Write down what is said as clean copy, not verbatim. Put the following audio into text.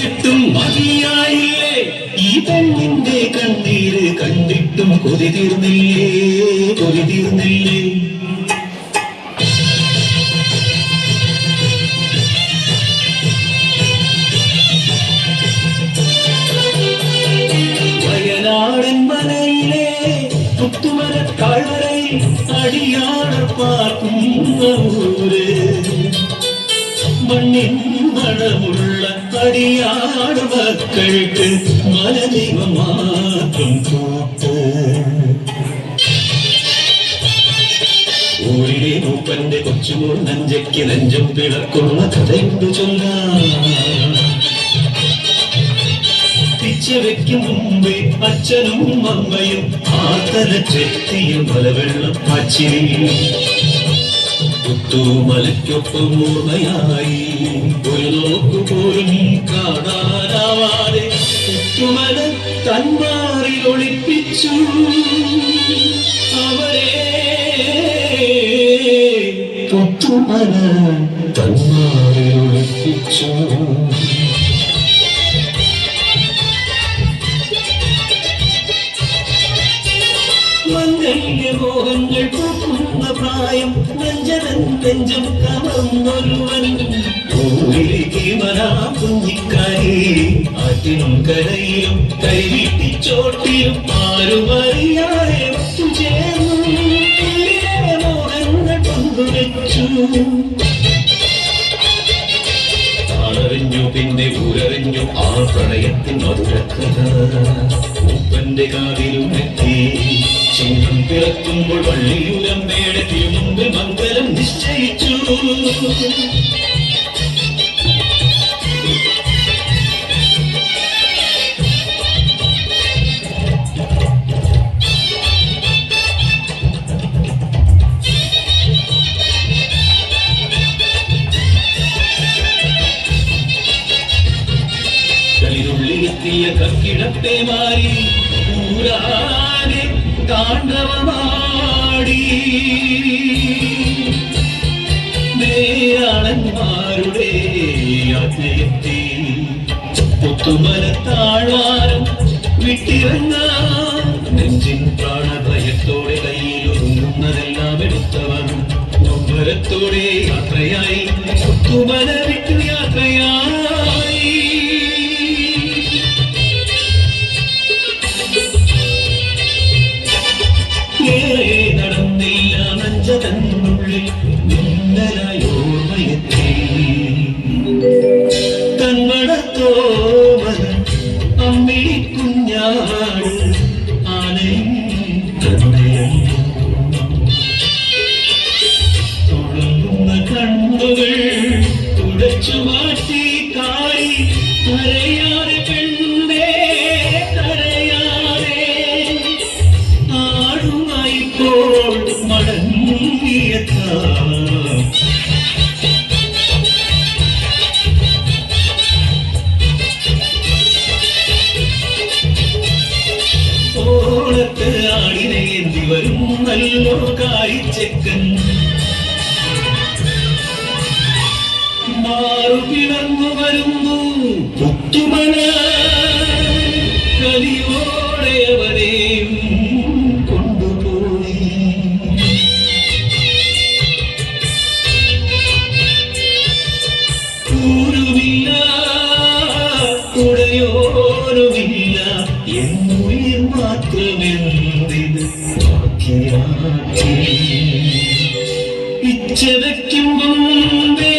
കരഞ്ഞിട്ടും മതിയായില്ലേ ഈ പെണ്ണിന്റെ കണ്ണീര് കണ്ടിട്ടും കൊതി തീർന്നില്ലേ കൊതി തീർന്നില്ലേ വയനാടൻ മനയിലെ പുത്തുമര താഴ്വരയിൽ അടിയാട പാർക്കുന്ന ഊര് മണ്ണിൻ മണമുള്ള അടിയാട് മക്കൾക്ക് മനദൈവം മാത്രം കൂട്ട് ഊരിലെ മൂപ്പന്റെ കൊച്ചുമോൾ നഞ്ചയ്ക്ക് നെഞ്ചം പിളർക്കുന്ന കഥയുണ്ട് ചൊല്ലാം പിച്ച വെക്കും മുമ്പേ അച്ഛനും അമ്മയും ആത്തലച്ചെത്തിയ മലവെള്ളം അച്ചിരി പുത്തുമലയ്ക്കൊപ്പം ഓർമ്മയായി ഒരു നോക്കുപോലും കാണാനാവാതെ പുത്തുമല തന്മാറിൽ ഒളിപ്പിച്ചു അവരെ പുത്തുമല തന്മാറിൽ ഒളിപ്പിച്ചു മംഗല്യ മോഹങ്ങൾ പൂക്കുന്ന പ്രായം നെഞ്ചവൻ നെഞ്ചം കവർന്നൊരുവൻ ഊരിലേക്ക് വരാ കുഞ്ഞിക്കാരി ആറ്റിനും കരയിലും കൈവീട്ടി ചോട്ടിലും ആരും അറിയാതെ ഒത്തുചേർന്നു മോഹങ്ങൾ പങ്കുവെച്ചു ആളറിഞ്ഞു പിന്നെ ഊരറിഞ്ഞു ആ പ്രണയത്തിൻ മധുരക്കഥ മൂപ്പന്റെ കാതിലും എത്തി ചിങ്ങം പിറക്കുമ്പോൾ വള്ളിയൂരമ്മയുടെ തിരുമുമ്പിൽ മംഗലം നിശ്ചയിച്ചു കളിതുള്ളിലെത്തിയ കക്കിടത്തെ മാറി ഊരാനെ താണ്ഡവമാടി നേരാളന്മാരുടെ യാത്രയെത്തി പുത്തുമല താഴ്വാരം വിട്ടിറങ്ങാൻ നെഞ്ചിൻ പ്രാണഭയത്തോടെ കയ്യിലൊതുങ്ങുന്നതെല്ലാം എടുത്തവൻ നൊമ്പരത്തോടെ യാത്രയായി പുത്തുമല വിട്ടു യാത്രയായി നടന്നില്ല നഞ്ചതന്നുള്ളിൽ നിന്നലായോർമ്മയെത്തി തന്മടത്തോമൻ അമ്മിഴി കുഞ്ഞാട് ആനയും തന്നെയും തുടങ്ങുന്ന കണ്ണുകൾ തുടച്ചു മാറ്റി കാരി കരയാതെ പെണ്ണേ കരയാതെ ആടുമായിപ്പോൾ മടങ്ങിയെത്താം ഓളത്ത് ആടിനേന്തി വരും നല്ലോ കായിച്ചെക്കൻ മാറു പിളർന്നു വരുന്നു പുത്തുമല കലിയോടെ അവരെയും കൊണ്ടുപോയി കൂരുമില്ല കുടയോരുമില്ല എന്നുയിർ മാത്രമെന്തിന് ബാക്കിയാക്കി ഇച്ഛ വയ്ക്കും മുമ്പേ